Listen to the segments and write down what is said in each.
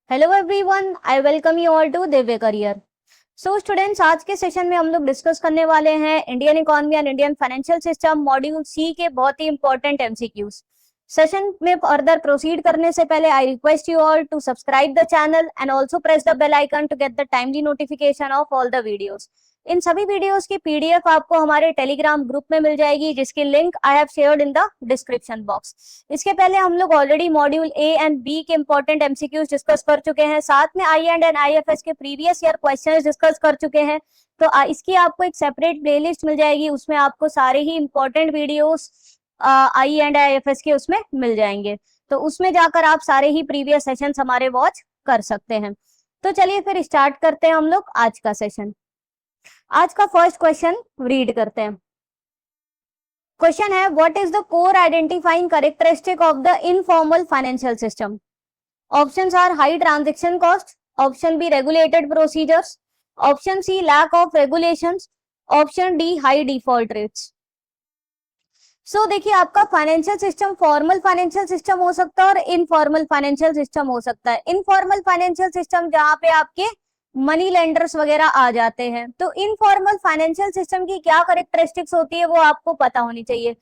Hello everyone, I welcome you all to Divya career. So students, आज के session में हम लोग डिस्कस करने वाले हैं Indian economy and Indian financial system module C के बहुत ही इंपॉर्टेंट एमसीक्यूज। सेशन में फर्दर प्रोसीड करने से पहले I request you all to subscribe the channel and also press the bell icon to get the timely notification of all the videos. इन सभी videos की पीडीएफ आपको हमारे टेलीग्राम ग्रुप में मिल जाएगी, जिसकी link I have shared in the description box. इसके पहले हम लोग already module A and B के इंपॉर्टेंट एमसीक्यूज डिस्कस कर चुके हैं, साथ में आई एंड आईएफएस के प्रीवियस ईयर क्वेश्चंस डिस्कस कर चुके हैं। तो इसकी आपको एक सेपरेट प्लेलिस्ट मिल जाएगी, उसमें आपको सारे ही important videos I and IFS के उसमें मिल जाएंगे। तो उसमें जाकर आप सारे ही प्रीवियस सेशंस हमारे वॉच कर सकते हैं। तो चलिए फिर स्टार्ट करते हैं हम लोग आज का सेशन। आज का फर्स्ट क्वेश्चन रीड करते हैं। क्वेश्चन है, what is the core identifying characteristic of the informal financial system? Options are high transaction cost, option B regulated procedures, option C lack of regulations, option D high default rates. So देखिए, आपका financial system formal financial system हो सकता है और informal financial system हो सकता है। Informal financial system जहां पे आपके मनी लेंडर्स वगैरह आ जाते हैं। तो इनफॉर्मल फाइनेंशियल सिस्टम की क्या कैरेक्टरिस्टिक्स होती है वो आपको पता होनी चाहिए।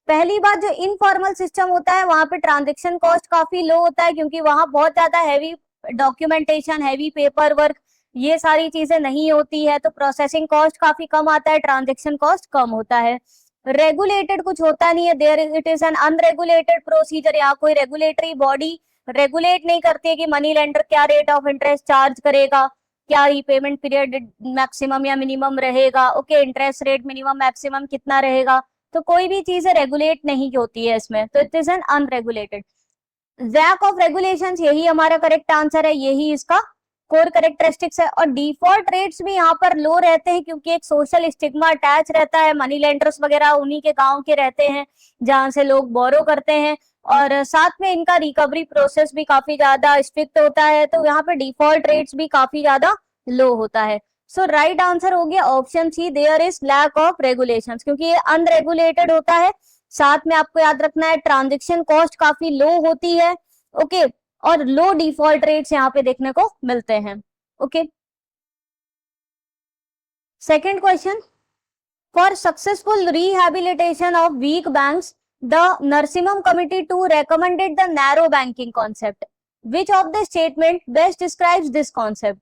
पहली बात, जो इनफॉर्मल सिस्टम होता है वहां पे ट्रांजैक्शन कॉस्ट काफी लो होता है, क्योंकि वहां बहुत ज्यादा heavy documentation, heavy paper work, ये सारी चीजें नहीं होती है। तो प्रोसेसिंग कॉस्ट काफी कम आता है, ट्रांजेक्शन कॉस्ट कम होता है। रेगुलेटेड कुछ होता नहीं है, there it is an unregulated procedure. यहाँ कोई रेगुलेटरी बॉडी रेगुलेट नहीं करती है कि मनी लेंडर क्या रेट ऑफ इंटरेस्ट चार्ज करेगा, क्या रीपेमेंट पीरियड मैक्सिमम या मिनिमम रहेगा, okay, interest rate minimum maximum कितना रहेगा। तो कोई भी चीज रेगुलेट नहीं होती है इसमें, तो it is an unregulated. Lack of regulations, यही हमारा करेक्ट आंसर है, यही इसका कोर करेक्टरिस्टिक्स है। और डिफॉल्ट रेट्स भी यहाँ पर लो रहते हैं, क्योंकि एक सोशल स्टिग्मा अटैच रहता है। मनी लेंडर्स वगैरह उन्हीं के गांव के रहते हैं जहां से लोग बोरो करते हैं, और साथ में इनका रिकवरी प्रोसेस भी काफी ज्यादा स्ट्रिक्ट होता है। तो यहाँ पे डिफॉल्ट रेट्स भी काफी ज्यादा लो होता है। सो राइट आंसर हो गया option C, there is lack of regulations, क्योंकि ये अनरेगुलेटेड होता है। साथ में आपको याद रखना है ट्रांजेक्शन कॉस्ट काफी लो होती है, ओके, और लो डिफॉल्ट रेट्स यहाँ पे देखने को मिलते हैं, okay. Second question, for successful rehabilitation of weak banks the Narasimham committee two recommended the narrow banking concept. Which of the statement best describes this concept?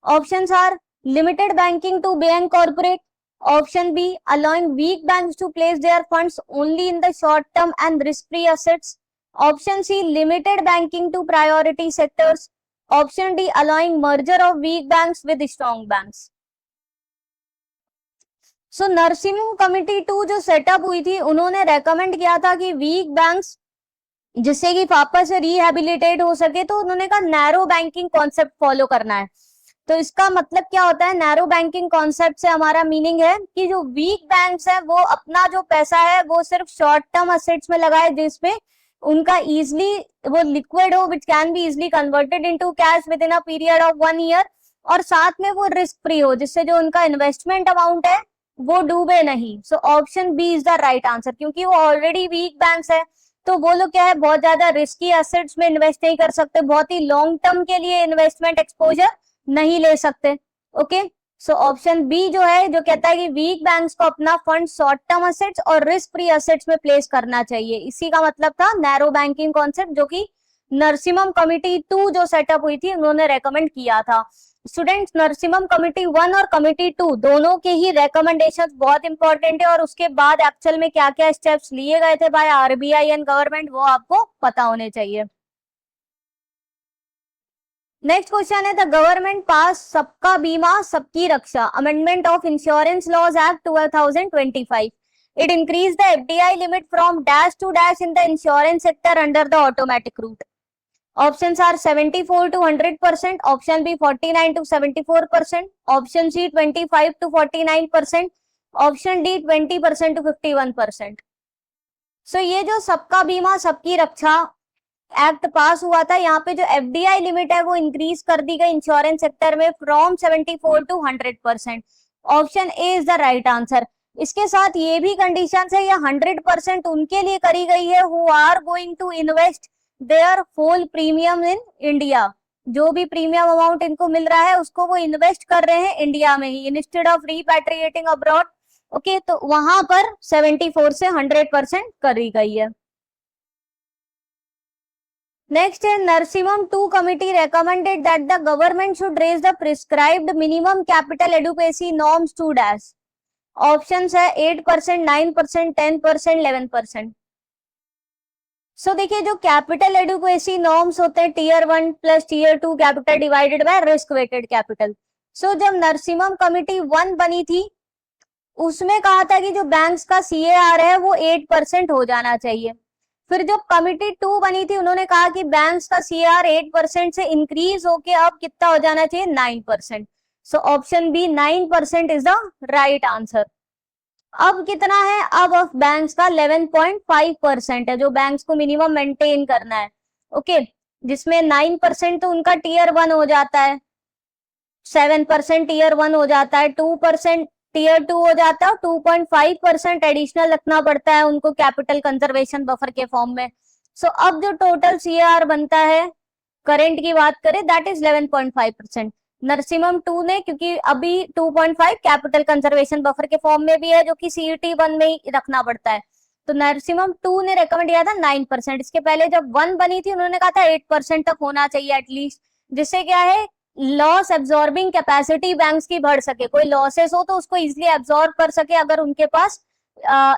Options are limited banking to bank corporate, option B allowing weak banks to place their funds only in the short term and risk free assets, option C limited banking to priority sectors, option D allowing merger of weak banks with strong banks. So Narasimham committee 2 जो setup हुई थी, उन्होंने recommend किया था कि week banks जिससे कि वापस से रिहेबिलिटेट हो सके, तो उन्होंने कहा नैरो बैंकिंग कॉन्सेप्ट फॉलो करना है। तो इसका मतलब क्या होता है, नैरो बैंकिंग कॉन्सेप्ट से हमारा मीनिंग है कि जो वीक बैंक्स है वो अपना जो पैसा है वो सिर्फ शॉर्ट टर्म असेट्स में लगाए, जिसमें उनका इजिली वो लिक्विड हो, which can be easily converted into cash with in a period of 1 year, और साथ में वो रिस्क फ्री हो, जिससे जो उनका इन्वेस्टमेंट अमाउंट है वो डूबे नहीं। So option B is the right answer, क्योंकि वो ऑलरेडी वीक बैंक्स है, तो वो लोग क्या है, बहुत ज्यादा रिस्की एसेट्स में इन्वेस्ट नहीं कर सकते, बहुत ही लॉन्ग टर्म के लिए इन्वेस्टमेंट एक्सपोजर नहीं ले सकते, ओके। सो ऑप्शन बी जो है, जो कहता है कि वीक बैंक्स को अपना फंड शॉर्ट टर्म एसेट्स और रिस्क फ्री एसेट्स में प्लेस करना चाहिए, इसी का मतलब था नैरो बैंकिंग कॉन्सेप्ट, जो कि नरसिम्हम कमिटी 2 जो सेटअप हुई थी उन्होंने रेकमेंड किया था। स्टूडेंट्स, नरसिम्हम कमिटी 1 और कमिटी 2 दोनों के ही रेकमेंडेशंस बहुत इंपॉर्टेंट है, और उसके बाद एक्चुअल में क्या क्या स्टेप्स लिए गए थे बाय आरबीआई एंड गवर्नमेंट, वो आपको पता होने चाहिए। नेक्स्ट क्वेश्चन है, the government pass Sabka Bima Sabki Raksha amendment of insurance laws act 2025. It increased the FDI limit from dash to dash in the insurance sector under the automatic route. Options are 74 to 100%, option B 49 to 74%, option C 25 to 49%, option D 20% to 51%. सो ये जो सबका बीमा सबकी रक्षा act पास हुआ था, यहाँ पे जो FDI limit है वो इंक्रीज कर दी गई इंश्योरेंस सेक्टर में from 74 to 100%। Option A is the right answer. इसके साथ ये भी कंडीशन है, ये 100% उनके लिए करी गई है who are going to invest their full premium in India, जो भी प्रीमियम अमाउंट इनको मिल रहा है उसको वो इन्वेस्ट कर रहे हैं इंडिया में ही इंस्टेड ऑफ रीपैट्रिएटिंग अब्रॉड। ओके, तो वहां पर 74 से 100% करी गई है। नेक्स्ट है Narasimham 2 committee recommended that the government should raise the prescribed minimum capital adequacy norms to dash। Options है 8%, 9%, 10%, 11%। सो देखिए जो कैपिटल एडुकेसी नॉर्म्स होते हैं tier 1 plus tier 2 capital divided by risk weighted capital. So जब नरसिम्हम कमिटी 1 बनी थी उसमें कहा था कि जो बैंक्स का CAR है वो 8% हो जाना चाहिए। फिर जब कमिटी 2 बनी थी उन्होंने कहा कि बैंक्स का CAR 8% से इंक्रीज होके अब कितना हो जाना चाहिए 9%। So option B 9% is the right answer. अब कितना है, अब बैंक्स का 11.5% है जो बैंक्स को मिनिमम मेंटेन करना है। ओके, जिसमें 9% तो उनका टीयर 1 हो जाता है, 7% टीयर 1 हो जाता है, 2% टीयर 2 हो जाता है, 2.5% एडिशनल रखना पड़ता है उनको कैपिटल कंजर्वेशन बफर के फॉर्म में। सो अब जो टोटल CAR बनता है करंट की बात करें दैट इज 11.5%। नरसिम्हम 2 ने क्योंकि अभी 2.5 कैपिटल कंजर्वेशन बफर के फॉर्म में भी है जो कि CET 1 में ही रखना पड़ता है, तो नरसिम्हम 2 ने रेकमेंड किया था 9%। इसके पहले जब 1 बनी थी उन्होंने कहा था 8% तक होना चाहिए एटलीस्ट, जिससे क्या है लॉस एब्जॉर्बिंग कैपेसिटी बैंक्स की बढ़ सके, कोई लॉसेस हो तो उसको इजिली एब्जॉर्ब कर सके। अगर उनके पास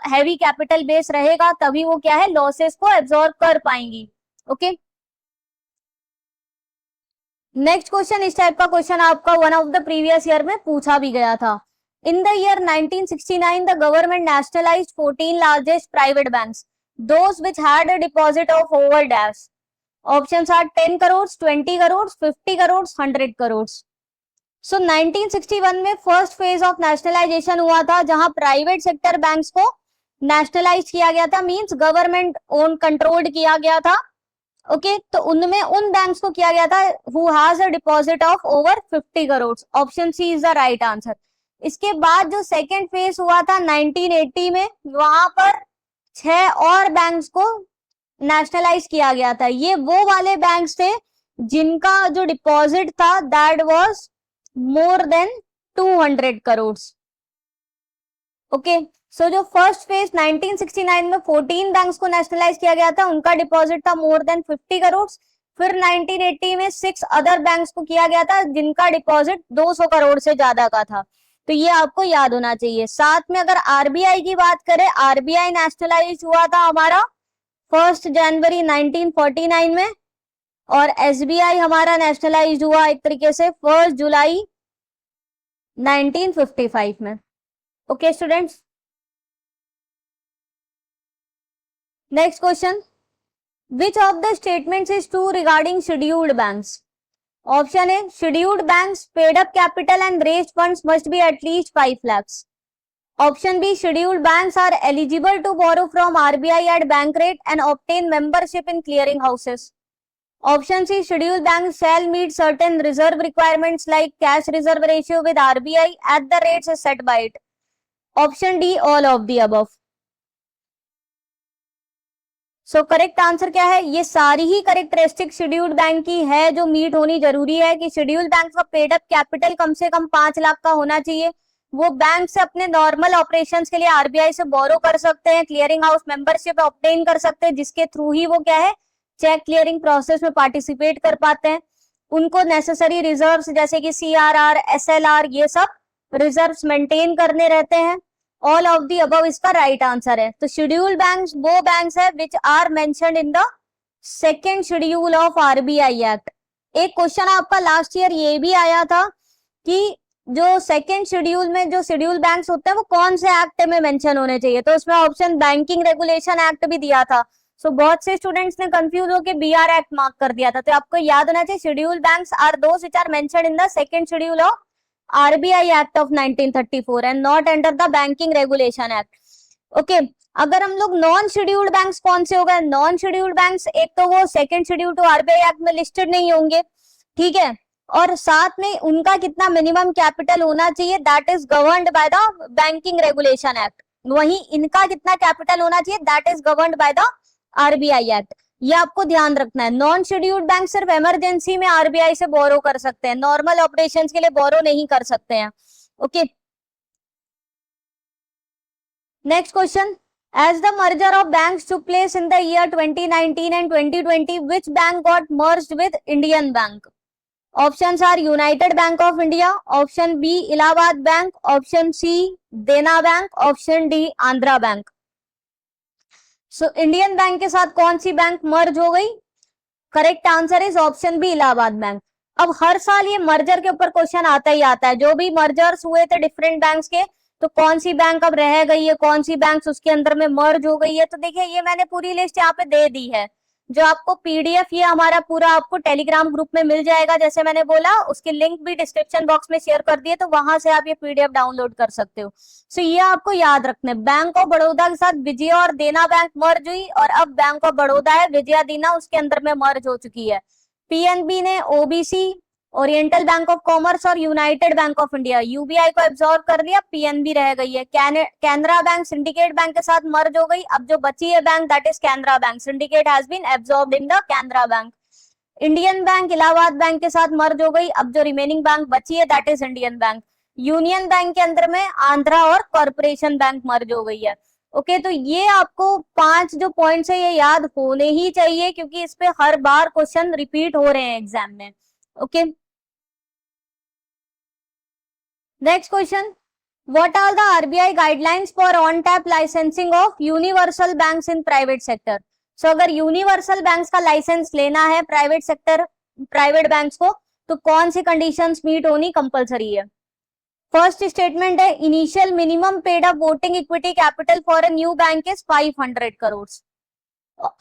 हैवी कैपिटल बेस रहेगा तभी वो क्या है लॉसेस को एब्जॉर्ब कर पाएंगी। ओके, नेक्स्ट क्वेश्चन इस टाइप का क्वेश्चन आपका one of the previous year में पूछा भी गया था। In the year 1969 the government nationalized 14 largest private banks, those which had a deposit of over dash. Options are 10 crore, 20 crore, 50 crore, 100 crore. So 1961 में फर्स्ट फेज ऑफ नेशनलाइजेशन हुआ था जहां प्राइवेट सेक्टर बैंक्स को नेशनलाइज किया गया था, मींस गवर्नमेंट ओन कंट्रोल्ड किया गया था। ओके, तो उनमें उन बैंक्स को किया गया था who has a deposit of over 50 crore. Option C is the right answer. इसके बाद जो सेकेंड फेज हुआ था 1980 में, वहां पर 6 और बैंक्स को नेशनलाइज किया गया था। ये वो वाले बैंक्स थे जिनका जो डिपॉजिट था that was more than 200 crore. Okay, so जो फर्स्ट फेज 1969 में 14 बैंक्स को नेशनलाइज किया गया था, उनका डिपॉजिट था मोर देन 50 करोड़। फिर 1980 में 6 अदर बैंक्स को किया गया था जिनका डिपॉजिट 200 करोड़ से ज्यादा का था। तो ये आपको याद होना चाहिए। साथ में अगर RBI की बात करें, RBI नेशनलाइज हुआ था हमारा 1 जनवरी 1949 में, और SBI हमारा नेशनलाइज हुआ एक तरीके से 1 जुलाई 1955 में। Okay students, next question, which of the statements is true regarding scheduled banks. Option A, scheduled banks paid up capital and raised funds must be at least 5 lakhs। Option B, scheduled banks are eligible to borrow from RBI at bank rate and obtain membership in clearing houses. Option C, scheduled banks shall meet certain reserve requirements like cash reserve ratio with RBI at the rates set by it। Option D, all of the above. So correct answer क्या है, ये सारी ही characteristic scheduled bank की है जो meet होनी जरूरी है कि शेड्यूल्ड बैंक का पेड अप कैपिटल कम से कम 5 लाख का होना चाहिए। वो बैंक से अपने नॉर्मल ऑपरेशंस के लिए RBI से बोरो कर सकते हैं, क्लियरिंग हाउस मेंबरशिप ऑब्टेन कर सकते हैं, जिसके थ्रू ही वो क्या है चेक क्लियरिंग प्रोसेस में पार्टिसिपेट कर पाते हैं। उनको नेसेसरी रिजर्व्स जैसे कि CRR, SLR ये सब रिजर्व्स मेंटेन करने रहते हैं। ऑल ऑफ द अबव इसका राइट आंसर है। तो शेड्यूल्ड बैंक्स वो बैंक्स है which are mentioned in the second schedule of RBI act. एक क्वेश्चन आपका लास्ट ईयर ये भी आया था कि जो सेकेंड शेड्यूल में जो शेड्यूल बैंक्स होते हैं वो कौन से एक्ट में मेंशन होने चाहिए, तो उसमें ऑप्शन बैंकिंग रेगुलेशन एक्ट भी दिया था। सो बहुत से स्टूडेंट्स ने कंफ्यूज होकर BR एक्ट मार्क कर दिया था। तो आपको याद होना चाहिए schedule banks are those which are mentioned in the second schedule of RBI Act of 1934 and not under the Banking Regulation Act। Okay, अगर हम लोग नॉन शेड्यूल्ड बैंक्स कौन से हो गए, नॉन शेड्यूल्ड बैंक्स एक तो वो second schedule to RBI act में लिस्टेड नहीं होंगे, ठीक है, और साथ में उनका कितना मिनिमम कैपिटल होना चाहिए that is governed by the banking regulation act. वहीं इनका कितना कैपिटल होना चाहिए that is governed by the RBI act. ये आपको ध्यान रखना है। नॉन शेड्यूल्ड बैंक सिर्फ इमरजेंसी में आरबीआई से बोरो कर सकते हैं, नॉर्मल ऑपरेशंस के लिए बोरो नहीं कर सकते हैं। Okay, next question, as the merger of banks took place in the year 2019 and 2020, which bank got merged with Indian Bank? Options are United Bank of India, option B Allahabad Bank, option C Dena Bank, option D Andhra Bank. So Indian bank के साथ कौन सी bank merge हो गई? Correct answer is option B Allahabad bank. अब हर साल ये मर्जर के ऊपर क्वेश्चन आता ही आता है, जो भी मर्जर्स हुए थे डिफरेंट बैंक्स के, तो कौन सी बैंक अब रह गई है, कौन सी बैंक उसके अंदर में मर्ज हो गई है। तो देखिए ये मैंने पूरी लिस्ट यहाँ पे दे दी है, जो आपको पीडीएफ ये हमारा पूरा आपको टेलीग्राम ग्रुप में मिल जाएगा, जैसे मैंने बोला उसकी लिंक भी डिस्क्रिप्शन बॉक्स में शेयर कर दिए, तो वहां से आप ये पीडीएफ डाउनलोड कर सकते हो। सो ये आपको याद रखना है, बैंक ऑफ बड़ौदा के साथ विजया और देना बैंक मर्ज हुई, और अब बैंक ऑफ बड़ौदा है विजया देना उसके अंदर में मर्ज हो चुकी है। पीएनबी ने OBC, Oriental Bank of Commerce और United Bank of India, UBI को एब्जॉर्ब कर लिया, पीएनबी रह गई है। कैनरा बैंक सिंडिकेट बैंक के साथ मर्ज हो गई, अब जो बची है bank that is Canara bank, Syndicate has been absorbed in the Canara bank. Indian bank Allahabad bank के साथ मर्ज हो गई, अब जो रिमेनिंग बैंक बची है that is Indian bank. Union bank के अंदर में आंध्रा और कॉर्पोरेशन बैंक मर्ज हो गई है। ओके, तो ये आपको 5 जो पॉइंट्स है ये याद होने ही चाहिए, क्योंकि इस पे हर बार क्वेश्चन रिपीट हो रहे हैं एग्जाम में। Okay, next question, what are the RBI guidelines for on tap licensing of universal banks in private sector? So अगर यूनिवर्सल बैंक्स का लाइसेंस लेना है प्राइवेट सेक्टर प्राइवेट बैंक्स को, तो कौन सी कंडीशंस मीट होनी कंपलसरी है? फर्स्ट स्टेटमेंट है initial minimum paid up voting equity capital for a new bank is 500 crore.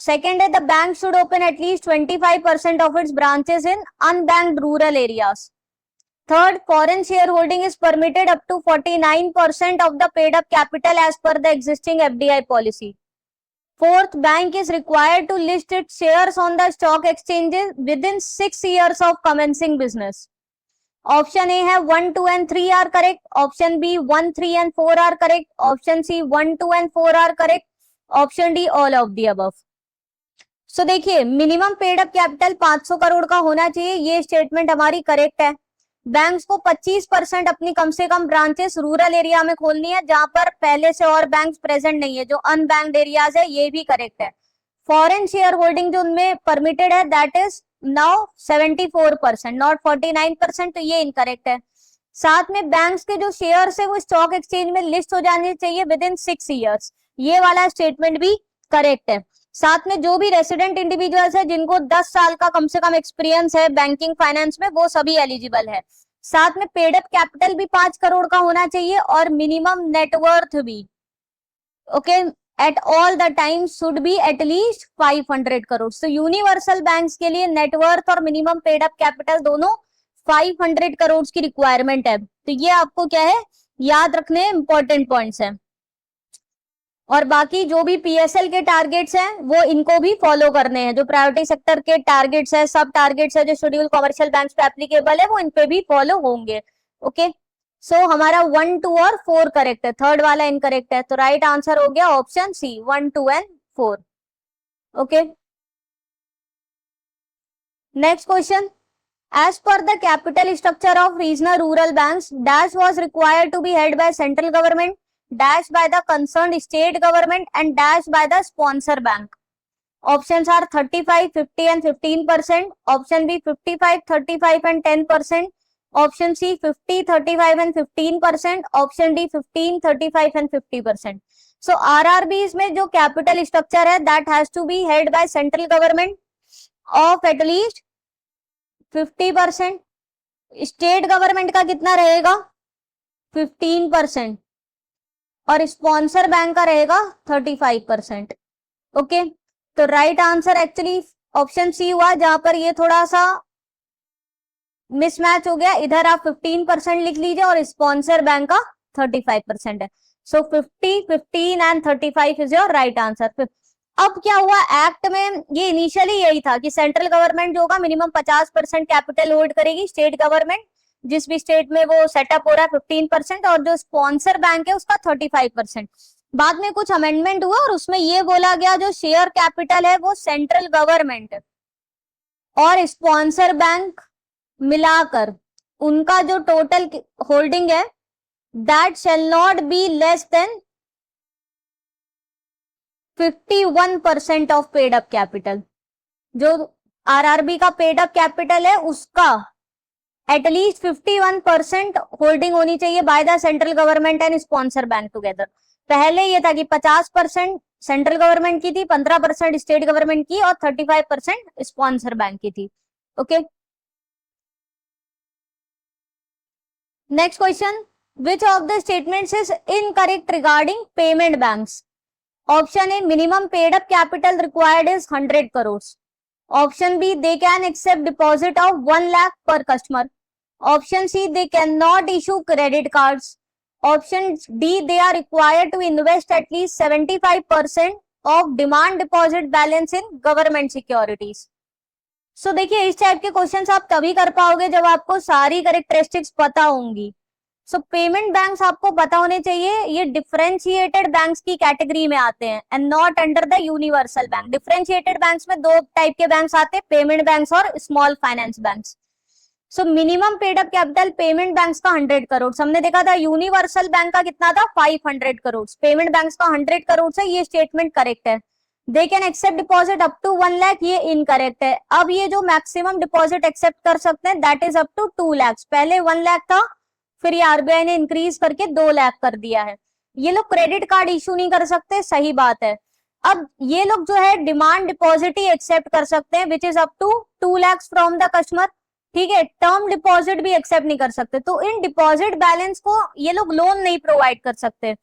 Second है the bank should open at least 25% of its branches in unbanked rural areas. Third, foreign shareholding is permitted up to 49% of the paid up capital as per the existing FDI policy. Fourth, bank is required to list its shares on the stock exchanges within 6 years of commencing business. Option A है 1, 2 and 3 are correct. Option B 1, 3 and 4 are correct. Option C 1, 2 and 4 are correct. Option D all of the above. So देखिए minimum paid up capital 500 crore का होना चाहिए, ये statement हमारी correct है। Banks को 25% अपनी कम से कम ब्रांचेस रूरल एरिया में खोलनी है, जहां पर पहले से और बैंक्स प्रेजेंट नहीं है, जो अनबैंक्ड एरियाज है, ये भी करेक्ट है। फॉरेन शेयर होल्डिंग जो उनमें परमिटेड है दैट इज नाउ 74%, नॉट 49%, तो ये इनकरेक्ट है। साथ में बैंक्स के जो शेयर्स है वो स्टॉक एक्सचेंज में लिस्ट हो जाने चाहिए विद इन 6 ईयर्स, ये वाला स्टेटमेंट भी करेक्ट है। साथ में जो भी रेसिडेंट इंडिविजुअल्स है जिनको 10 साल का कम से कम एक्सपीरियंस है बैंकिंग फाइनेंस में, वो सभी एलिजिबल है। साथ में पेड अप कैपिटल भी 5 करोड़ का होना चाहिए और मिनिमम नेटवर्थ भी okay at all the time should be at least 500 crore. तो यूनिवर्सल बैंक्स के लिए नेटवर्थ और मिनिमम पेड अप कैपिटल दोनों 500 करोड़ की रिक्वायरमेंट है। तो ये आपको क्या है याद रखने इंपॉर्टेंट पॉइंट्स है। और बाकी जो भी पीएसएल के टारगेट्स हैं वो इनको भी फॉलो करने हैं, जो प्रायोरिटी सेक्टर के टारगेट्स है, सब टारगेट्स है जो शेड्यूल कमर्शियल बैंक्स पे एप्लीकेबल है, वो इन पे भी फॉलो होंगे। ओके, सो हमारा 1, 2 और 4 करेक्ट है, थर्ड वाला इनकरेक्ट है, तो राइट आंसर हो गया option C 1, 2 and 4। Okay, next question, as per the capital structure of regional rural banks, dash was required to be held by central government, dash by the concerned state government and dash by the sponsor bank. Options are 35, 50 and 15%. Option B 55, 35 and 10%. Option C 50, 35 and 15%. Option D 15, 35 and 50%. So RRBs में जो capital structure है that has to be held by central government of at least 50%, state government का कितना रहेगा 15% और sponsor bank का रहेगा 35%। Okay, तो right answer actually option C हुआ, जहां पर ये थोड़ा सा मिसमैच हो गया, इधर आप 15% लिख लीजिए और स्पॉन्सर बैंक का 35% है। सो 50, 15 and 35 is your right answer. अब क्या हुआ एक्ट में, ये इनिशियली यही था कि सेंट्रल गवर्नमेंट जो होगा मिनिमम 50% कैपिटल होल्ड करेगी, स्टेट गवर्नमेंट जिस भी स्टेट में वो सेटअप हो रहा है 15% और जो स्पॉन्सर बैंक है उसका 35%। बाद में कुछ अमेंडमेंट हुआ और उसमें ये बोला गया जो शेयर कैपिटल है वो सेंट्रल गवर्नमेंट और स्पॉन्सर बैंक मिलाकर उनका जो टोटल होल्डिंग है that shall not be less than 51% of paid up capital. जो आरआरबी का पेड अप कैपिटल है उसका एटलीस्ट 51% होल्डिंग होनी चाहिए by the central government and sponsor bank together. पहले ये था कि 50% सेंट्रल गवर्नमेंट की थी, 15% स्टेट गवर्नमेंट की और 35% स्पॉन्सर बैंक की थी। Okay, next question, which of the statements is incorrect regarding payment banks? Option A, minimum paid up capital required is 100 crore. Option B, they can accept deposit of 1 lakh per customer. Option C, they cannot issue credit cards. Option D, they are required to invest at least 75% of demand deposit balance in government securities. So देखिए इस type के questions आप तभी कर पाओगे जब आपको सारी करेक्टरिस्टिक्स पता होंगी। सो पेमेंट बैंक्स आपको पता होने चाहिए, ये डिफरेंशिएटेड बैंक्स की कैटेगरी में आते हैं and not under the universal bank. Differentiated banks में दो टाइप के बैंक्स आते हैं, पेमेंट बैंक्स और small finance banks. So minimum paid up capital payment banks का 100 करोड़, हमने देखा था यूनिवर्सल बैंक का कितना था 500 करोड़, पेमेंट बैंक्स का 100 करोड़ से ये स्टेटमेंट करेक्ट है। They can accept deposit up to 1 lakh, ये इनकरेक्ट है। अब ये जो मैक्सिमम डिपॉजिट एक्सेप्ट कर सकते हैं that is up to 2 lakh, पहले 1 लाख था फिर ये आरबीआई ने इंक्रीज करके 2 लाख कर दिया है। ये लोग क्रेडिट कार्ड इशू नहीं कर सकते, सही बात है। अब ये लोग जो है डिमांड डिपॉजिट ही एक्सेप्ट कर सकते हैं which is up to 2 lakh from the customer, ठीक है। टर्म डिपॉजिट भी एक्सेप्ट नहीं कर सकते, तो इन डिपॉजिट बैलेंस को ये लोग लोन नहीं प्रोवाइड कर सकते,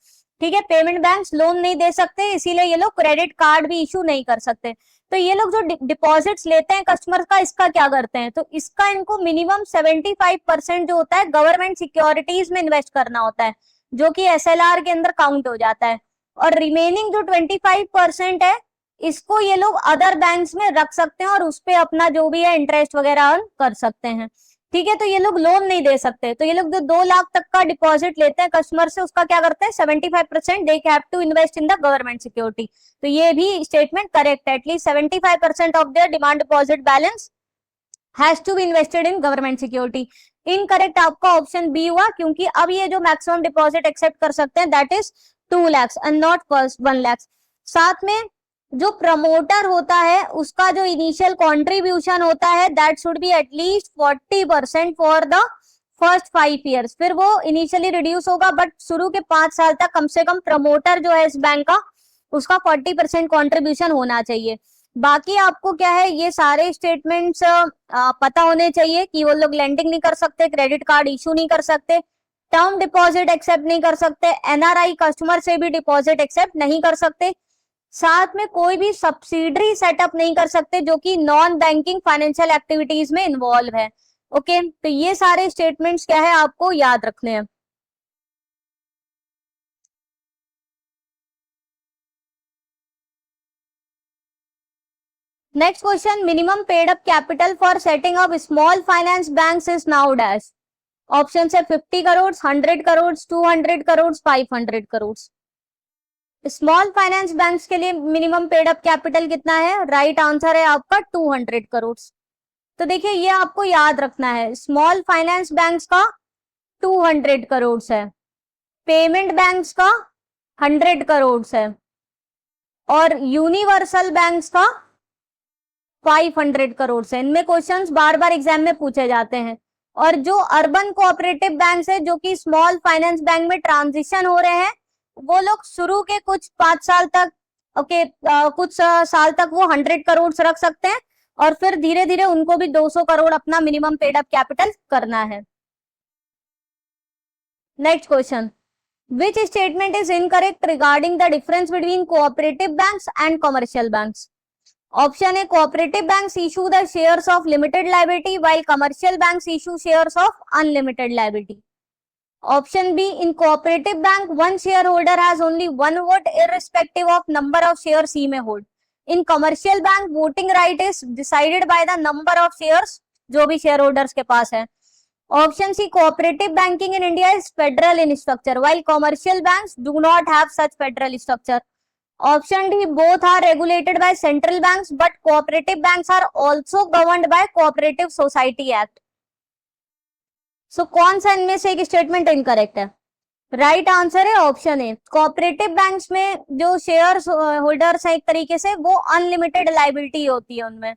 ठीक है। पेमेंट बैंक्स लोन नहीं दे सकते, इसीलिए ये लोग क्रेडिट कार्ड भी इशू नहीं कर सकते। तो ये लोग जो डिपॉजिट्स लेते हैं कस्टमर का, इसका क्या करते हैं, तो इसका इनको मिनिमम 75% जो होता है गवर्नमेंट सिक्योरिटीज में इन्वेस्ट करना होता है, जो कि एसएलआर के अंदर काउंट हो जाता है। और रिमेनिंग जो 25% है इसको ये लोग अदर बैंक्स में रख सकते हैं और उस पर अपना जो भी है इंटरेस्ट वगैरह अर्न कर सकते हैं, ठीक है। तो ये लोग लोन नहीं दे सकते, तो ये लोग जो 2 लाख तक का डिपॉजिट लेते हैं कस्टमर से उसका क्या करते हैं 75% they have to invest in the government security. तो ये भी स्टेटमेंट करेक्ट है, at least 75% of their demand deposit balance has to be invested in government security. Incorrect आपका ऑप्शन बी हुआ, क्योंकि अब ये जो मैक्सिमम डिपॉजिट एक्सेप्ट कर सकते हैं that is 2 lakh and not 1 lakh. साथ में जो प्रमोटर होता है उसका जो इनिशियल कॉन्ट्रीब्यूशन होता है that should be at least 40% for the first 5 years, फिर वो इनिशियली रिड्यूस होगा बट शुरू के 5 साल तक कम से कम प्रमोटर जो है इस बैंक का उसका 40% कॉन्ट्रीब्यूशन होना चाहिए। बाकी आपको क्या है ये सारे स्टेटमेंट्स पता होने चाहिए कि वो लोग लेंडिंग नहीं कर सकते, क्रेडिट कार्ड इशू नहीं कर सकते, टर्म डिपॉजिट एक्सेप्ट नहीं कर सकते, एनआरआई कस्टमर से भी डिपॉजिट एक्सेप्ट नहीं कर सकते, साथ में कोई भी सब्सिडरी सेटअप नहीं कर सकते जो कि नॉन बैंकिंग फाइनेंशियल एक्टिविटीज में इन्वॉल्व है। ओके, तो ये सारे स्टेटमेंट्स क्या है आपको याद रखने हैं। Next question, minimum paid up capital for setting up small finance banks is now dash. Option है 50 crore, 100 crore, 200 crore, 500 crore. Small finance banks के लिए मिनिमम पेड अप कैपिटल कितना है, राइट आंसर है आपका 200 करोड़। तो देखिए ये आपको याद रखना है, स्मॉल फाइनेंस बैंक्स का 200 करोड़ है, पेमेंट बैंक्स का 100 करोड़ है और यूनिवर्सल बैंक्स का 500 करोड़ है। इनमें क्वेश्चंस बार बार एग्जाम में पूछे जाते हैं। और जो अर्बन कोऑपरेटिव बैंक है जो कि स्मॉल फाइनेंस बैंक में ट्रांजिशन हो रहे हैं, वो लोग शुरू के कुछ 5 साल तक कुछ साल तक वो 100 करोड़ रख सकते हैं और फिर धीरे धीरे उनको भी 200 करोड़ अपना मिनिमम पेड अप कैपिटल करना है। Next question, which statement is incorrect regarding the difference between cooperative banks and commercial banks. Option A, cooperative banks issue the shares of limited liability while commercial banks issue shares of unlimited liability. Option B, in cooperative bank, one shareholder has only one vote irrespective of number of shares he may hold. In commercial bank, voting right is decided by the number of shares जो भी shareholders के पास है. Option C, cooperative banking in India is federal in structure, while commercial banks do not have such federal structure. Option D, both are regulated by central banks, but cooperative banks are also governed by Cooperative Society Act. So कौन सा इनमें से एक statement incorrect है? Right answer है option A. Cooperative banks में जो share holders है एक तरीके से वो अनलिमिटेड लाइबिलिटी होती है उनमें।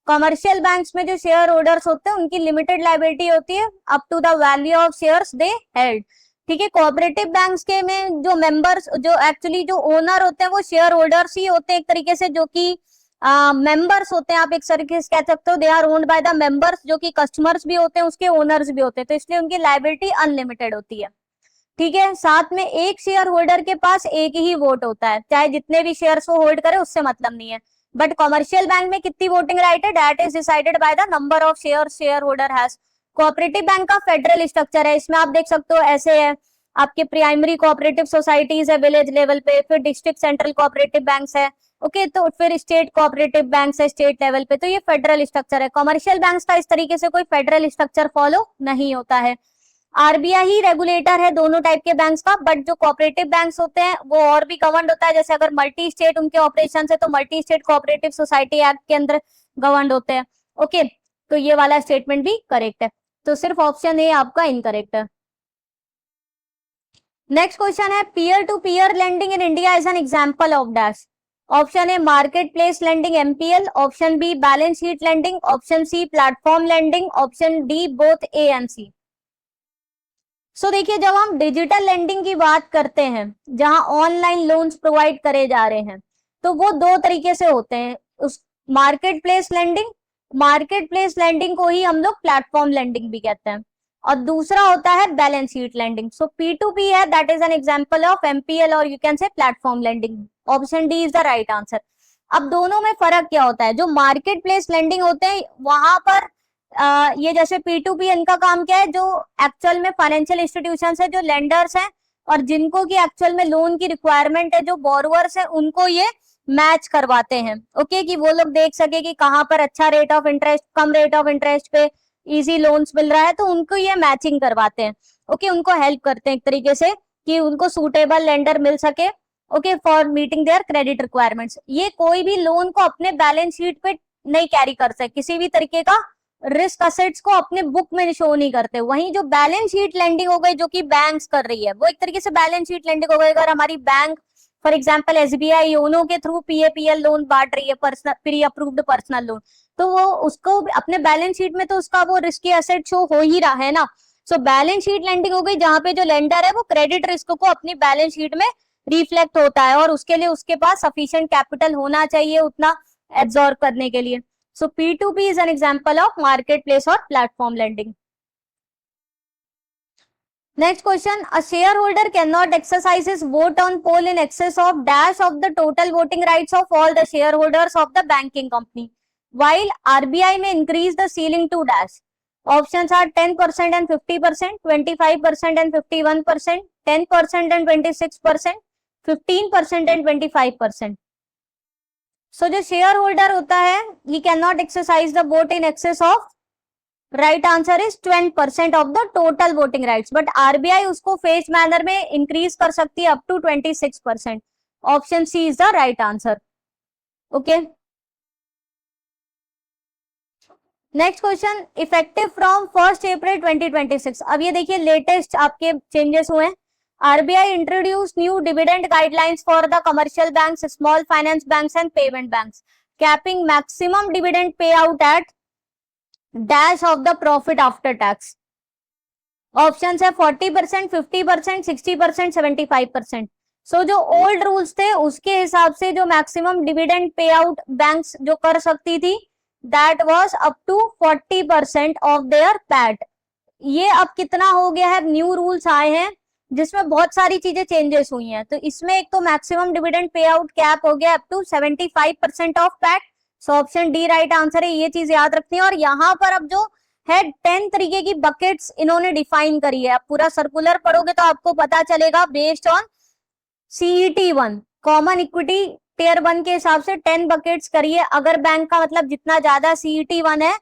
कमर्शियल बैंक्स में जो शेयर होल्डर्स होते हैं उनकी लिमिटेड लाइबिलिटी होती है up to the value of shares they held. ठीक है, कोऑपरेटिव बैंक्स के में जो मेंबर्स जो एक्चुअली जो ओनर होते हैं वो शेयर होल्डर्स ही होते हैं एक तरीके से, जो कि मेंबर्स होते हैं। आप एक तरीके से कह सकते हो they are owned by the members, जो कि कस्टमर्स भी होते हैं उसके, ओनर्स भी होते हैं, तो इसलिए उनकी लाइबिलिटी अनलिमिटेड होती है। ठीक है, साथ में एक शेयर होल्डर के पास एक ही वोट होता है, चाहे जितने भी शेयर्स वो होल्ड करे उससे मतलब नहीं है। बट कमर्शियल बैंक में कितनी वोटिंग राइट है, that is decided by the number of share holder has. Cooperative bank का फेडरल स्ट्रक्चर है, इसमें आप देख सकते हो ऐसे है, आपके प्राइमरी कोऑपरेटिव सोसाइटीज है विलेज लेवल पे, फिर डिस्ट्रिक्ट सेंट्रल कोऑपरेटिव बैंक्स है, ओके, तो फिर स्टेट कोऑपरेटिव बैंक्स है स्टेट लेवल पे, तो ये फेडरल स्ट्रक्चर है। कमर्शियल बैंक्स का इस तरीके से कोई फेडरल स्ट्रक्चर फॉलो नहीं होता है। आरबीआई ही रेगुलेटर है दोनों टाइप के बैंक्स का, बट जो कोऑपरेटिव बैंक्स होते हैं वो और भी गवर्नड होता है, जैसे अगर मल्टी स्टेट उनके ऑपरेशन है तो multi state cooperative society act के अंदर गवर्नड होते हैं। ओके, तो ये वाला स्टेटमेंट भी करेक्ट है, तो सिर्फ ऑप्शन ए आपका इनकरेक्ट है। नेक्स्ट क्वेश्चन है, peer to peer lending in India is an example of dash. Option A market place lending MPL, option B balance sheet lending, option C platform lending, option D both A and C. So देखिए, जब हम digital lending की बात करते हैं जहां online loans provide करे जा रहे हैं, तो वो दो तरीके से होते हैं। उस मार्केट प्लेस लेंडिंग को ही हम लोग प्लेटफॉर्म लेंडिंग भी कहते हैं, और दूसरा होता है balance sheet lending. So P2P है, that is an example of MPL और you can say platform lending. Option D is the right answer. अब दोनों में फर्क क्या होता है? जो मार्केट प्लेस लेंडिंग होते हैं वहां पर ये जैसे P2P, इनका काम क्या है, जो एक्चुअल में फाइनेंशियल इंस्टीट्यूशंस है, जो लेंडर्स हैं और जिनको की एक्चुअल में लोन की रिक्वायरमेंट है, जो बोरोवर्स है, उनको ये मैच करवाते हैं। ओके, कि वो लोग देख सके कि कहाँ पर अच्छा rate of interest, come rate of interest पे इजी लोन्स मिल रहा है, तो उनको ये मैचिंग करवाते हैं। ओके, उनको हेल्प करते हैं एक तरीके से कि उनको सूटेबल लेंडर मिल सके, okay, for meeting there credit requirements. ये कोई भी लोन को अपने बैलेंस शीट पे नहीं कैरी कर सकते, किसी भी तरीके का रिस्क असेट्स को अपने बुक में शो नहीं करते। वहीं जो बैलेंस शीट लेंडिंग हो गई, जो कि बैंक्स कर रही है, वो एक तरीके से बैलेंस शीट लेंडिंग हो गई। अगर हमारी bank for example SBI YONO के थ्रू पीएपीएल लोन बांट रही है, personal pre approved personal loan, तो वो उसको अपने बैलेंस शीट में तो उसका वो रिस्की एसेट शो हो ही रहा है ना। सो बैलेंस शीट लेंडिंग हो गई जहां पे जो लेंडर है वो क्रेडिट रिस्क को अपनी बैलेंस शीट में रिफ्लेक्ट होता है, और उसके लिए उसके पास सफिशिएंट कैपिटल होना चाहिए उतना एब्जॉर्ब करने के लिए। So P2P is an example of marketplace or platform lending. Next question, a shareholder cannot exercise his vote on poll in excess of dash of the total voting rights of all the shareholders of the banking company, while RBI may increase the ceiling to dash. Options are 10% and 50%, 25% and 51%, 10% and 26%, 15% and 25%. सो जो share holder होता है he can not exercise the vote in excess of, right answer is 20% of the total voting rights, but RBI उसको phased manner में increase कर सकती है up to 26%। Option C is the right answer. Okay, next question, effective from 1 April 2026। अब ये देखिए latest आपके changes हुए हैं। RBI introduced new dividend guidelines for the commercial banks, small finance banks and payment banks, capping maximum dividend payout at dash of the profit after tax. Options है 40%, 50%, 60%, 75%. सो जो old rules थे उसके हिसाब से जो maximum dividend pay out banks जो कर सकती थी that was up to 40% of their PAT. ये अब कितना हो गया है, न्यू रूल्स आए हैं जिसमें बहुत सारी चीजें चेंजेस हुई हैं। तो इसमें एक तो maximum dividend pay out cap हो गया up to 75% of PAT. So option D right answer है, ये चीज याद रखनी है। और यहाँ पर अब जो है 10 तरीके की बकेट्स इन्होंने डिफाइन करी है। आप पूरा सर्कुलर पढ़ोगे तो आपको पता चलेगा based on CET1 common equity tier 1 के हिसाब से 10 बकेट्स करिए। अगर बैंक का मतलब जितना ज्यादा CET1 है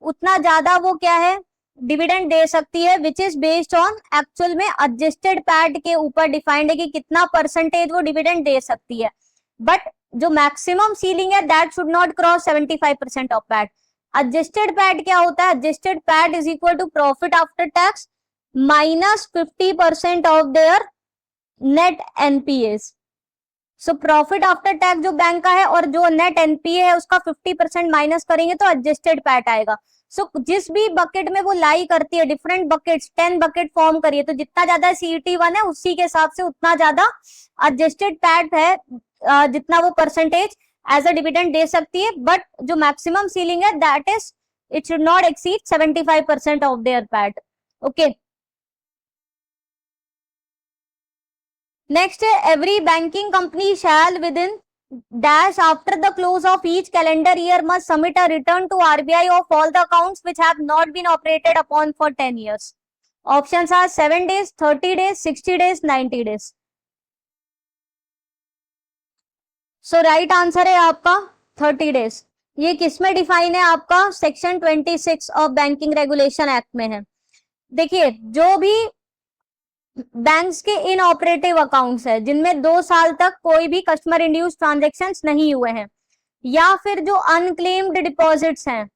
उतना ज्यादा वो क्या है, डिविडेंड दे सकती है, which is based on actual में एडजस्टेड पैट के ऊपर डिफाइंड है कि कितना परसेंटेज वो डिविडेंड दे सकती है। बट जो मैक्सिमम सीलिंग है that should not cross 75% of PAT. Adjusted PAT क्या होता है? Adjusted PAT is equal to profit after tax minus 50% of their net NPS. So profit after tax जो बैंक का है और जो नेट एनपीए है उसका 50% माइनस करेंगे तो एडजस्टेड पैट आएगा। सो जिस भी बकेट में वो लाई करती है, डिफरेंट बकेट्स 10 बकेट फॉर्म करिए, तो जितना ज्यादा CET1 है उसी के हिसाब से उतना ज्यादा एडजस्टेड पैट है, जितना वो परसेंटेज एज अ डिविडेंड दे सकती है। बट जो मैक्सिमम सीलिंग है that is it should not exceed 75% of their PAT. Okay, next है every banking company shall within dash after the close of each calendar year must submit a return to RBI of all the accounts which have not been operated upon for 10 years. Options are 7 days, 30 days, 60 days, 90 days. So right answer है आपका 30 days. ये किस में define है? आपका section 26 of banking regulation act में है। देखिए, जो भी बैंक्स के इन ऑपरेटिव अकाउंट्स है जिनमें 2 साल तक कोई भी कस्टमर इंड्यूस ट्रांजेक्शन्स नहीं हुए हैं, या फिर जो अनक्लेम्ड डिपॉजिट्स हैं,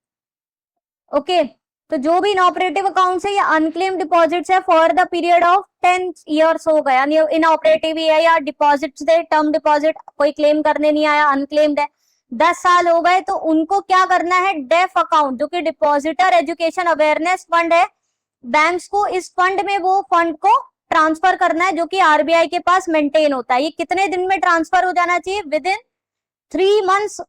ओके, तो जो भी इनऑपरेटिव अकाउंट्स है या अनक्लेम्ड डिपॉजिट्स है for the period of 10 years हो गया, इनऑपरेटिव ही है या डिपॉजिट्स थे, टर्म डिपॉजिट कोई क्लेम करने नहीं आया, अनक्लेम्ड है, 10 साल हो गए, तो उनको क्या करना है? डेफ अकाउंट जो कि डिपॉजिटर एजुकेशन अवेयरनेस फंड है, बैंक्स को इस फंड में वो फंड को ट्रांसफर करना है जो कि आरबीआई के पास मेंटेन होता है। ये कितने दिन में ट्रांसफर हो जाना चाहिए? With in 3 months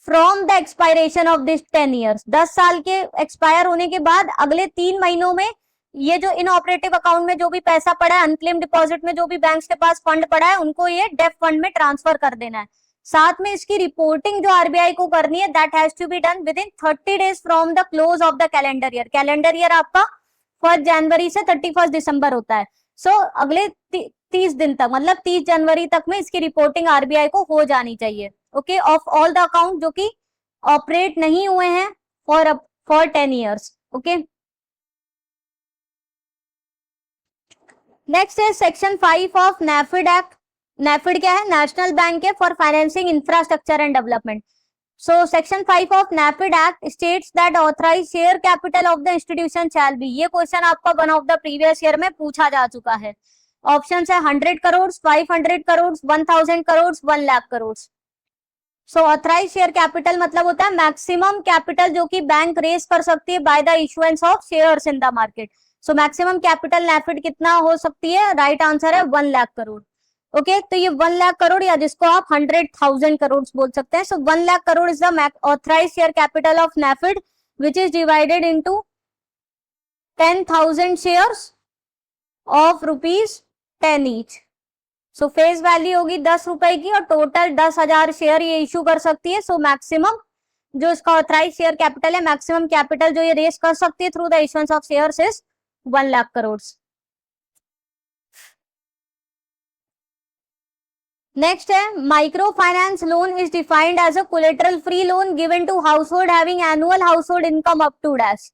from the expiration of this 10 years. 10 साल के एक्सपायर होने के बाद अगले 3 महीनों में ये जो इनऑपरेटिव अकाउंट में जो भी पैसा पड़ा है, अनक्लेम डिपॉजिट में जो भी बैंक्स के पास फंड पड़ा है, उनको ये डेफ फंड में ट्रांसफर कर देना है। साथ में इसकी रिपोर्टिंग जो आरबीआई को करनी है that has to be done within 30 days from the close of the calendar year. Calendar year आपका 1 जनवरी से 31 दिसंबर होता है। सो अगले 30 दिन तक, मतलब 30 जनवरी तक में इसकी रिपोर्टिंग आरबीआई को हो जानी चाहिए। Okay, of all the account जो कि ऑपरेट नहीं हुए हैं फॉर 10 ईयर्स। ओके, नेक्स्ट है section 5 of NaBFID act. NaBFID क्या है? नेशनल बैंक है for financing infrastructure and development. So section 5 of NaBFID act states that authorise share capital of the institution shall be. ये question आपका one of the previous year में पूछा जा चुका है। ऑप्शन है 100 करोड़, 500 करोड़, 1000 करोड़, 1 लाख करोड़। सो ऑथराइज शेयर कैपिटल मतलब होता है मैक्सिमम कैपिटल जो कि बैंक रेज कर सकती है by the issuance of shares in the market. So maximum capital NaBFID कितना हो सकती है? राइट आंसर है 1 लाख करोड़। ओके, तो ये 1 लाख करोड़ या जिसको आप 100,000 करोड़ बोल सकते हैं। So 1 lakh crore is the authorise share capital of NaBFID which is divided into 10,000 shares of ₹10 each. So face value होगी 10 रुपए की और टोटल 10,000 शेयर ये इशू कर सकती है। सो मैक्सिमम जो इसका ऑथराइज शेयर कैपिटल है, मैक्सिमम कैपिटल जो ये रेज कर सकती है through the issuance of shares is 1 lakh crore. Next है micro finance loan is defined as a collateral free loan given to household having annual household income up to dash.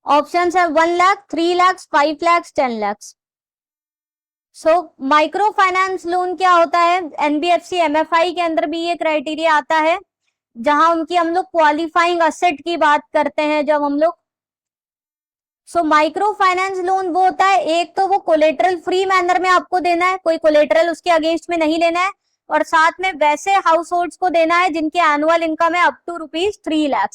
Options है 1 lakh, 3 lakh, 5 lakh, 10 lakh. So micro finance loan क्या होता है? NBFC MFI के अंदर भी ये criteria आता है, जहां उनकी हम लोग क्वालिफाइंग असेट की बात करते हैं जब हम लोग। सो माइक्रो फाइनेंस लोन वो होता है, एक तो वो कोलेटरल फ्री मैनर में आपको देना है, कोई कोलेटरल उसके अगेंस्ट में नहीं लेना है, और साथ में वैसे हाउस होल्ड्स को देना है जिनकी एनुअल इनकम है अप टू ₹3 लाख।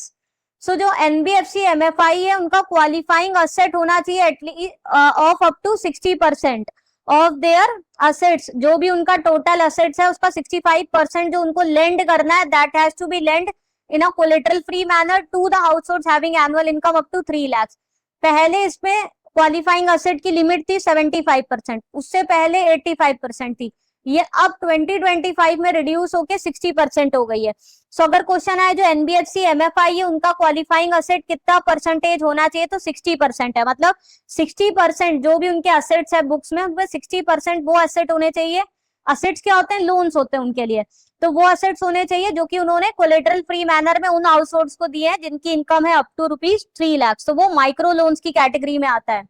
सो जो एनबीएफसी एमएफआई है उनका क्वालिफाइंग असेट होना चाहिए at least of up to 60% of their assets. जो भी उनका टोटल असेट्स है उसका 65% जो उनको लेंड करना है that has to be lend in a collateral free manner to the households having annual income up to 3 lakh. पहले इसमें क्वालिफाइंग असेट की लिमिट थी 75%, उससे पहले 85% थी, ये अब 2025 में रिड्यूस होके 60% हो गई है। सो अगर क्वेश्चन आए जो एनबीएफसी एमएफआई है उनका क्वालिफाइंग असेट कितना परसेंटेज होना चाहिए, तो 60% है। मतलब 60% जो भी उनके असेट्स है बुक्स में, उनमें 60% वो असेट होने चाहिए असेट्स क्या होते हैं, लोन्स होते हैं उनके लिए। तो वो असेट्स होने चाहिए जो कि उन्होंने कोलेटरल फ्री मैनर में उन हाउसहोल्ड्स को दिए हैं जिनकी इनकम है अप टू ₹3 लाख, तो वो माइक्रो लोन्स की कैटेगरी में आता है।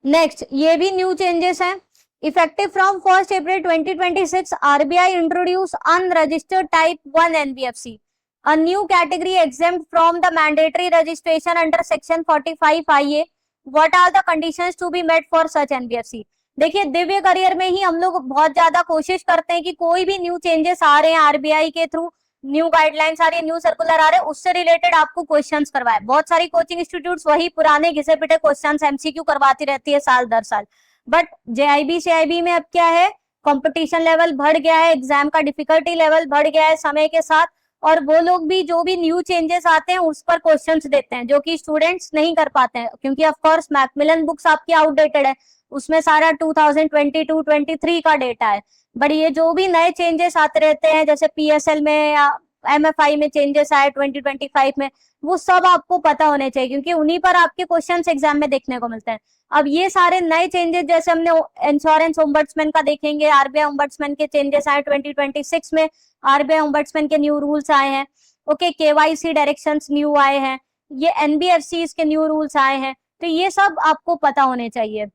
नेक्स्ट, ये भी न्यू चेंजेस हैं। Effective from 1 April 2026, RBI introduce unregistered type 1 NBFC, a new category exempt from the mandatory registration under section 45 IA. What are the conditions to be met for such NBFC? देखिए, Divya career में ही हम लोग बहुत ज्यादा कोशिश करते हैं कि कोई भी न्यू चेंजेस आ रहे हैं आरबीआई के थ्रू, न्यू गाइडलाइंस आ रही है, न्यू सर्कुलर आ रहे हैं, उससे रिलेटेड आपको क्वेश्चंस करवाए। बहुत सारी कोचिंग इंस्टीट्यूट्स वही पुराने घिसे पिटे क्वेश्चंस एमसीक्यू करवाती रहती है साल दर साल। बट जेआईबी सीआईबी में अब क्या है, कंपटीशन लेवल बढ़ गया है, एग्जाम का डिफिकल्टी लेवल बढ़ गया है समय के साथ, और वो लोग भी जो भी न्यू चेंजेस आते हैं उस पर क्वेश्चंस देते हैं जो कि स्टूडेंट्स नहीं कर पाते हैं, क्योंकि ऑफ कोर्स मैकमिलन बुक्स आपकी आउटडेटेड है, उसमें सारा 2022-23 का डेटा है। बट ये जो भी नए चेंजेस आते रहते हैं, जैसे पीएसएल में या एमएफआई में चेंजेस आए 2025 में, वो सब आपको पता होने चाहिए, क्योंकि उन्हीं पर आपके क्वेश्चंस एग्जाम में देखने को मिलते हैं। अब ये सारे नए चेंजेस, जैसे हमने इंश्योरेंस ओम्बड्समैन का देखेंगे, आरबीआई ओम्बड्समैन के चेंजेस आए 2026 में, आरबीआई ओम्बड्समैन के न्यू रूल्स आए हैं। ओके, केवाईसी डायरेक्शंस न्यू आए हैं, ये एनबीएफसीज के न्यू रूल्स आए हैं, तो ये सब आपको पता होने चाहिए।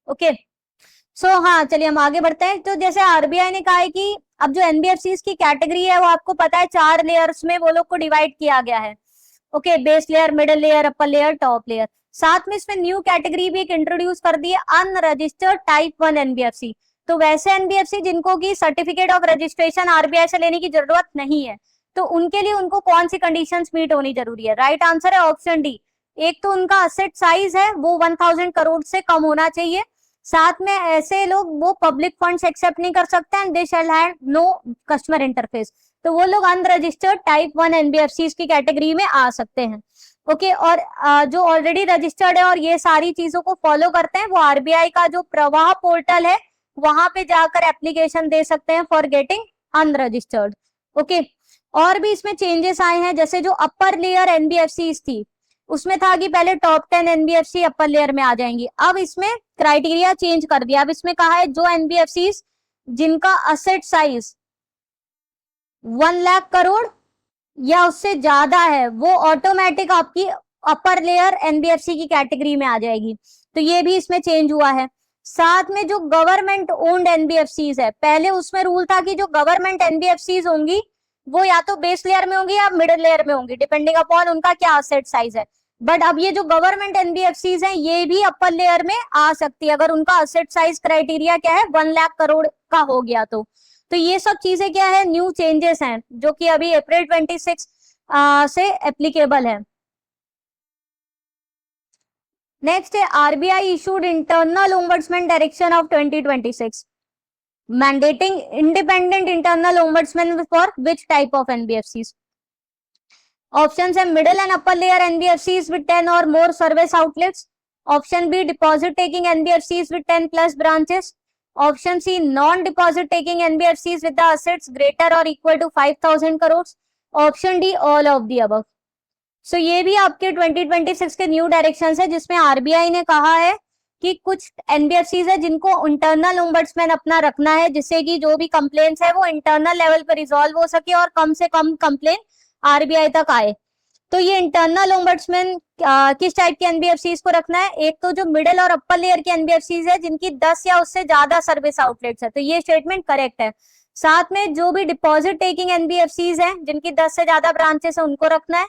ओके, सो हाँ, चलिए हम आगे बढ़ते हैं। तो जैसे आरबीआई ने कहा है कि अब जो एनबीएफसीज की कैटेगरी है वो आपको पता है 4 लेयर्स में वो लोग को डिवाइड किया गया है। Okay, base layer, middle layer, upper layer, top layer. साथ में इसमें न्यू कैटेगरी भी एक इंट्रोड्यूस कर दी है, अनरजिस्टर्ड टाइप 1 एनबीएफसी। तो वैसे एनबीएफसी जिनको की सर्टिफिकेट ऑफ रजिस्ट्रेशन आरबीआई से लेने की जरूरत नहीं है, तो उनके लिए उनको कौन सी कंडीशंस मीट होनी जरूरी है? राइट आंसर है ऑप्शन डी। एक तो उनका असेट साइज है वो 1000 करोड़ से कम होना चाहिए, साथ में ऐसे लोग वो पब्लिक फंड्स एक्सेप्ट नहीं कर सकते and they shall have no customer interface, तो वो लोग अनरजिस्टर्ड टाइप 1 एनबीएफसी की कैटेगरी में आ सकते हैं। ओके, और जो ऑलरेडी रजिस्टर्ड है और ये सारी चीजों को फॉलो करते हैं, वो आरबीआई का जो प्रवाह पोर्टल है वहां पे जाकर एप्लीकेशन दे सकते हैं फॉर गेटिंग अनरजिस्टर्ड। ओके, और भी इसमें चेंजेस आए हैं, जैसे जो अपर लेयर एनबीएफसी थी उसमें था कि पहले टॉप 10 एनबीएफसी अपर लेयर में आ जाएंगी, अब इसमें क्राइटेरिया चेंज कर दिया। अब इसमें कहा है जो एनबीएफसी जिनका असेट साइज 1 लाख करोड़ या उससे ज्यादा है वो ऑटोमेटिक आपकी अपर लेयर एनबीएफसी की कैटेगरी में आ जाएगी, तो ये भी इसमें चेंज हुआ है। साथ में जो गवर्नमेंट ओन्ड एनबीएफसीज है, पहले उसमें रूल था कि जो गवर्नमेंट एनबीएफसीज होंगी वो या तो बेस लेयर में होंगी या मिडिल लेयर में होंगी, डिपेंडिंग अपॉन उनका क्या असेट साइज है। बट अब ये जो गवर्नमेंट एनबीएफसीज हैं ये भी अपर लेयर में आ सकती है अगर उनका असेट साइज क्राइटेरिया क्या है, 1 लाख करोड़ का हो गया तो ये सब चीजें क्या है, न्यू चेंजेस हैं जो कि अभी अप्रैल 26 से एप्लीकेबल है। नेक्स्ट है RBI issued internal ombudsman direction of 2026 mandating independent internal ombudsman for which type of NBFCs? Options है middle and upper layer NBFCs with 10 or more service outlets. Option B deposit taking NBFCs with 10 plus branches. Option C non-deposit taking NBFCs with the assets greater or equal to 5,000 crores. Option D all of the above. So ये भी आपके 2026 के new directions है जिसमें RBI ने कहा है कि कुछ एनबीएफसीज है जिनको इंटरनल ओम्बड्समैन अपना रखना है, जिससे कि जो भी कंप्लेंट्स है वो इंटरनल लेवल पर रिजॉल्व हो सके और कम से कम कंप्लेन आरबीआई तक आए। तो ये इंटरनल ओम्बड्समैन किस टाइप के एनबीएफसीज को रखना है? एक तो जो मिडिल और अपर लेयर के एनबीएफसीज है जिनकी 10 या उससे ज्यादा सर्विस आउटलेट्स है, तो ये स्टेटमेंट करेक्ट है। साथ में जो भी डिपॉजिट टेकिंग एनबीएफसीज है जिनकी 10 से ज्यादा ब्रांचेस है उनको रखना है,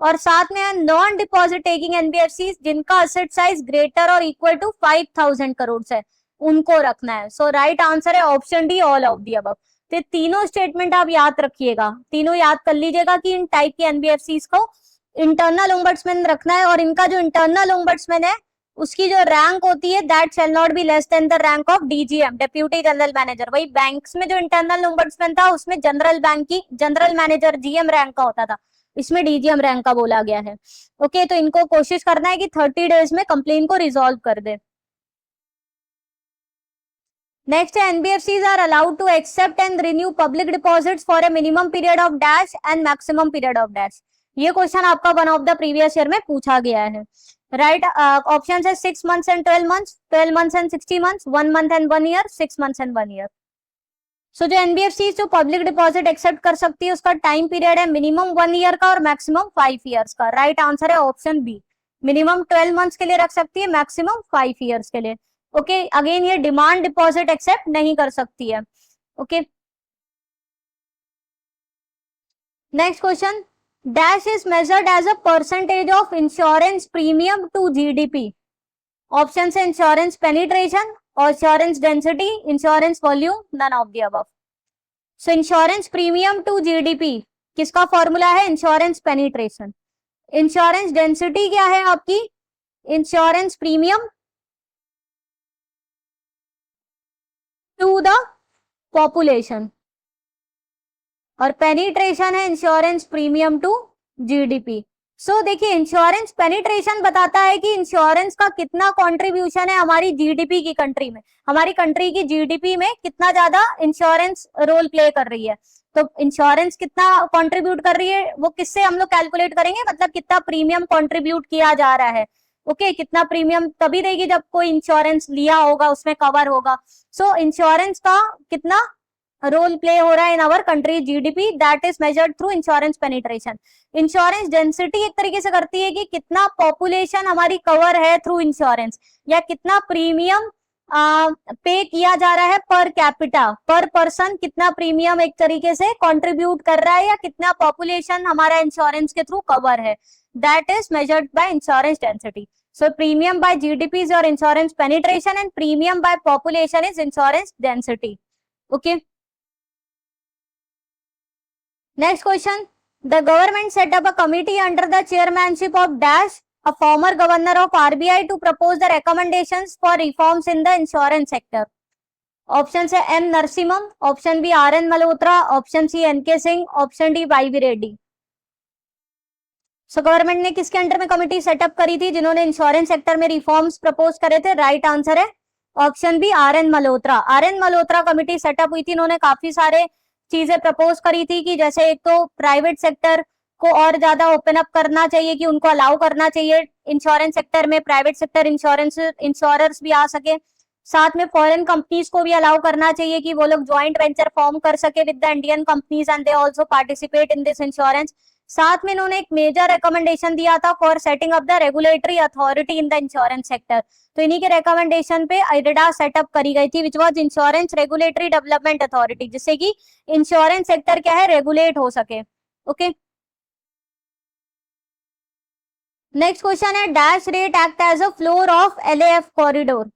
और साथ में नॉन डिपॉजिट टेकिंग एनबीएफसीज जिनका असेट साइज ग्रेटर और इक्वल टू 5,000 करोड़ है उनको रखना है। सो राइट आंसर है option D all of the above. तो तीनों स्टेटमेंट आप याद रखिएगा, तीनों याद कर लीजिएगा कि इन टाइप के एनबीएफसीज को इंटरनल ओम्बड्समैन रखना है, और इनका जो इंटरनल ओम्बड्समैन है उसकी जो रैंक होती है that shall not be less than the rank of DGM, deputy general manager. वही बैंक्स में जो इंटरनल ओम्बड्समैन था उसमें जनरल बैंक की जनरल मैनेजर जीएम रैंक का होता था, इसमें डीजीएम रैंक का बोला गया है। ओके, तो इनको कोशिश करना है कि 30 डेज में कंप्लेन को रिजॉल्व कर दे। नेक्स्ट है NBFCs are allowed to accept and renew public deposits for a minimum period of dash and maximum period of dash. ये क्वेश्चन आपका one of the previous year में पूछा गया है। राइट, ऑप्शन है 6 months and 12 months, 12 months and 60 months, 1 month and 1 year, 6 months and 1 year। So जो NBFC जो public deposit accept कर सकती है उसका टाइम पीरियड है मिनिमम 1 year का और मैक्सिमम 5 years का। राइट आंसर है ऑप्शन बी, मिनिमम 12 months के लिए रख सकती है, मैक्सिमम 5 years के लिए। ओके, अगेन ये डिमांड डिपॉजिट एक्सेप्ट नहीं कर सकती है। Okay, next question, dash is measured as a percentage of insurance premium to GDP. Option है insurance penetration, insurance density, insurance volume, none of the above. So insurance premium to GDP किसका formula है? Insurance penetration. Insurance density क्या है आपकी? Insurance premium to the population, और penetration है insurance premium to GDP. So देखिए, insurance penetration बताता है कि इंश्योरेंस का कितना कंट्रीब्यूशन है हमारी जीडीपी की कंट्री में, हमारी कंट्री की जीडीपी में कितना ज्यादा इंश्योरेंस रोल प्ले कर रही है। तो इंश्योरेंस कितना कंट्रीब्यूट कर रही है वो किससे हम लोग कैलकुलेट करेंगे, मतलब कितना प्रीमियम कंट्रीब्यूट किया जा रहा है। ओके, कितना प्रीमियम तभी देगी जब कोई इंश्योरेंस लिया होगा, उसमें कवर होगा। सो इंश्योरेंस का कितना रोल प्ले हो रहा है in our country GDP, that is measured through insurance penetration. Insurance density एक तरीके से करती है कि कितना पॉपुलेशन हमारी कवर है थ्रू इंश्योरेंस, या कितना प्रीमियम पे किया जा रहा है पर कैपिटा, पर पर्सन कितना प्रीमियम एक तरीके से कंट्रीब्यूट कर रहा है, या कितना पॉपुलेशन हमारा इंश्योरेंस के थ्रू कवर है, that is measured by insurance density. So premium by GDP is your insurance penetration and premium by population is insurance density. Okay. Next question. The government set up a committee under the chairmanship of Dash, a former governor of RBI, to propose the recommendations for reforms in the insurance sector. Option है M Narasimham, option B R N Malhotra, option C N K Singh, option D Y V Reddy. So government ने किसके under में committee set up करी थी जिन्होंने insurance sector में reforms propose करे थे? राइट आंसर है option B R N Malhotra. R N Malhotra committee set up हुई थी, इन्होंने काफी सारे चीजें प्रपोज करी थी कि जैसे एक तो प्राइवेट सेक्टर को और ज्यादा ओपन अप करना चाहिए, कि उनको अलाउ करना चाहिए इंश्योरेंस सेक्टर में प्राइवेट सेक्टर इंश्योरर्स भी आ सके। साथ में फॉरेन कंपनीज को भी अलाउ करना चाहिए कि वो लोग ज्वाइंट वेंचर फॉर्म कर सके with the Indian companies and they also participate in this insurance. साथ में इन्होंने एक मेजर रिकमेंडेशन दिया था for setting up the regulatory authority in the insurance sector. तो इन्हीं के रिकमेंडेशन पे IRDA सेटअप करी गई थी, which was insurance regulatory development authority, जिससे कि इंश्योरेंस सेक्टर क्या है, रेगुलेट हो सके। ओके, नेक्स्ट क्वेश्चन है, dash rate act as a floor of LAF corridor.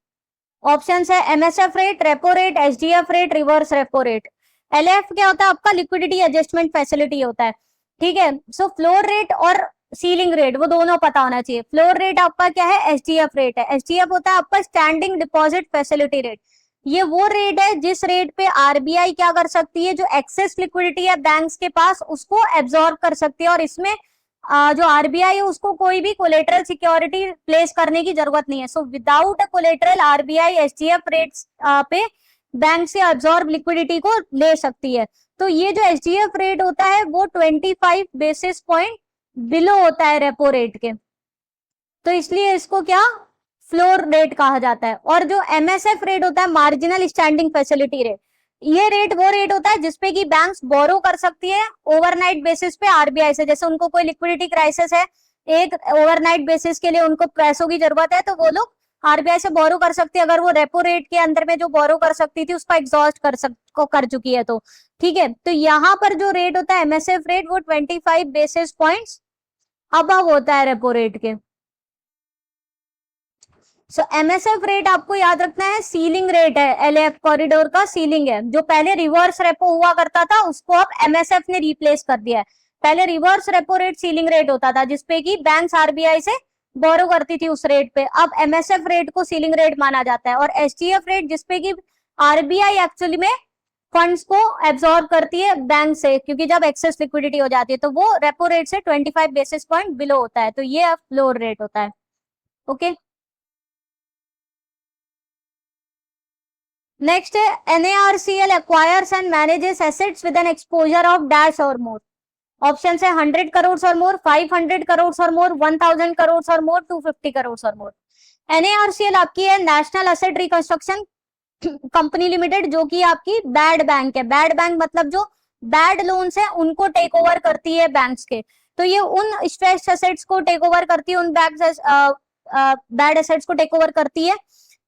Option है MSF rate, repo rate, SDF rate, reverse repo rate. LAF क्या होता है? आपका लिक्विडिटी एडजस्टमेंट फैसिलिटी होता है, ठीक है। सो फ्लोर रेट और सीलिंग रेट वो दोनों पता होना चाहिए। फ्लोर रेट आपका क्या है? SDF रेट है। SDF होता है आपका स्टैंडिंग डिपॉजिट फैसिलिटी रेट। ये वो रेट है जिस रेट पे RBI क्या कर सकती है, जो एक्सेस लिक्विडिटी है बैंक्स के पास उसको एब्जॉर्ब कर सकती है, और इसमें जो RBI है उसको कोई भी कोलेटरल सिक्योरिटी प्लेस करने की जरूरत नहीं है। So without a collateral RBI SDF rates पे बैंक से एब्जॉर्ब लिक्विडिटी को ले सकती है। तो ये जो SDF रेट होता है वो 25 बेसिस पॉइंट बिलो होता है रेपो रेट के, तो इसलिए इसको क्या फ्लोर रेट कहा जाता है। और जो MSF रेट होता है, मार्जिनल स्टैंडिंग फैसिलिटी रेट, ये रेट वो रेट होता है जिसपे कि बैंक्स बोरो कर सकती है ओवरनाइट बेसिस पे RBI से। जैसे उनको कोई लिक्विडिटी क्राइसिस है, एक ओवरनाइट बेसिस के लिए उनको पैसों की जरूरत है, तो वो लोग RBI से बोरो कर सकती है। अगर वो रेपो रेट के अंदर में जो बोरो कर सकती थी उसको एग्जॉस्ट कर चुकी है तो ठीक है। तो यहाँ पर जो रेट होता है MSF रेट वो 25 बेसिस पॉइंट्स अबव होता है रेपो रेट के। सो MSF रेट आपको याद रखना है, सीलिंग रेट है, LAF कॉरिडोर का सीलिंग है। जो पहले रिवर्स रेपो हुआ करता था उसको अब MSF ने रिप्लेस कर दिया है। पहले reverse repo rate ceiling rate होता था जिसपे कि बैंक्स RBI से बोरो करती थी उस रेट पे, अब MSF रेट को सीलिंग रेट माना जाता है। और SDF रेट जिसपे कि RBI एक्चुअली में फंड्स को एब्जॉर्ब करती है बैंक से, क्योंकि जब एक्सेस लिक्विडिटी हो जाती है तो वो रेपो रेट से 25 बेसिस पॉइंट बिलो होता है, तो ये फ्लोर रेट होता है। ओके, नेक्स्ट है NARCL acquires and manages assets with an exposure of dash or more। Option है 100 करोड़ और मोर, 500 करोड़ और मोर, 1000 करोड़ और मोर, 250 करोड़ और मोर। NARCL आपकी है national asset reconstruction company limited, जो कि आपकी बैड बैंक है। बैड बैंक मतलब जो बैड लोन्स है उनको टेक ओवर करती है बैंक्स के। तो ये उन स्ट्रेस्ड एसेट्स को टेक ओवर करती है, उन बैड एसेट्स को टेक ओवर करती है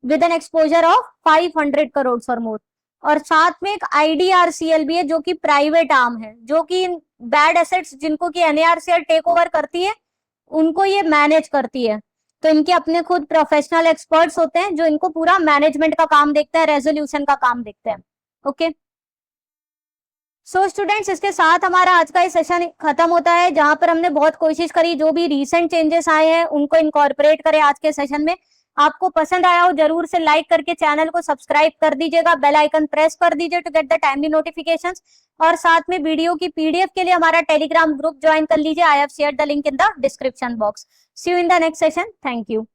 with N exposure of 500 crore और मोर। और साथ में एक IDRCL भी है जो कि प्राइवेट आर्म है, जो कि बैड एसेट्स जिनको कि NARCL टेक ओवर करती है उनको ये मैनेज करती है। तो इनके अपने खुद प्रोफेशनल एक्सपर्ट्स होते हैं जो इनको पूरा मैनेजमेंट का काम देखते हैं, रेजोल्यूशन का काम देखते हैं। ओके सो स्टूडेंट्स, इसके साथ हमारा आज का ये सेशन खत्म होता है, जहां पर हमने बहुत कोशिश करी जो भी रीसेंट चेंजेस आए हैं उनको इनकॉर्पोरेट करें आज के सेशन में। आपको पसंद आया हो जरूर से लाइक करके चैनल को सब्सक्राइब कर दीजिएगा, बेल आइकन प्रेस कर दीजिए to get the timely notifications. और साथ में वीडियो की PDF के लिए हमारा टेलीग्राम ग्रुप ज्वाइन कर लीजिए। I have shared the link in the description box. See you in the next session. Thank you.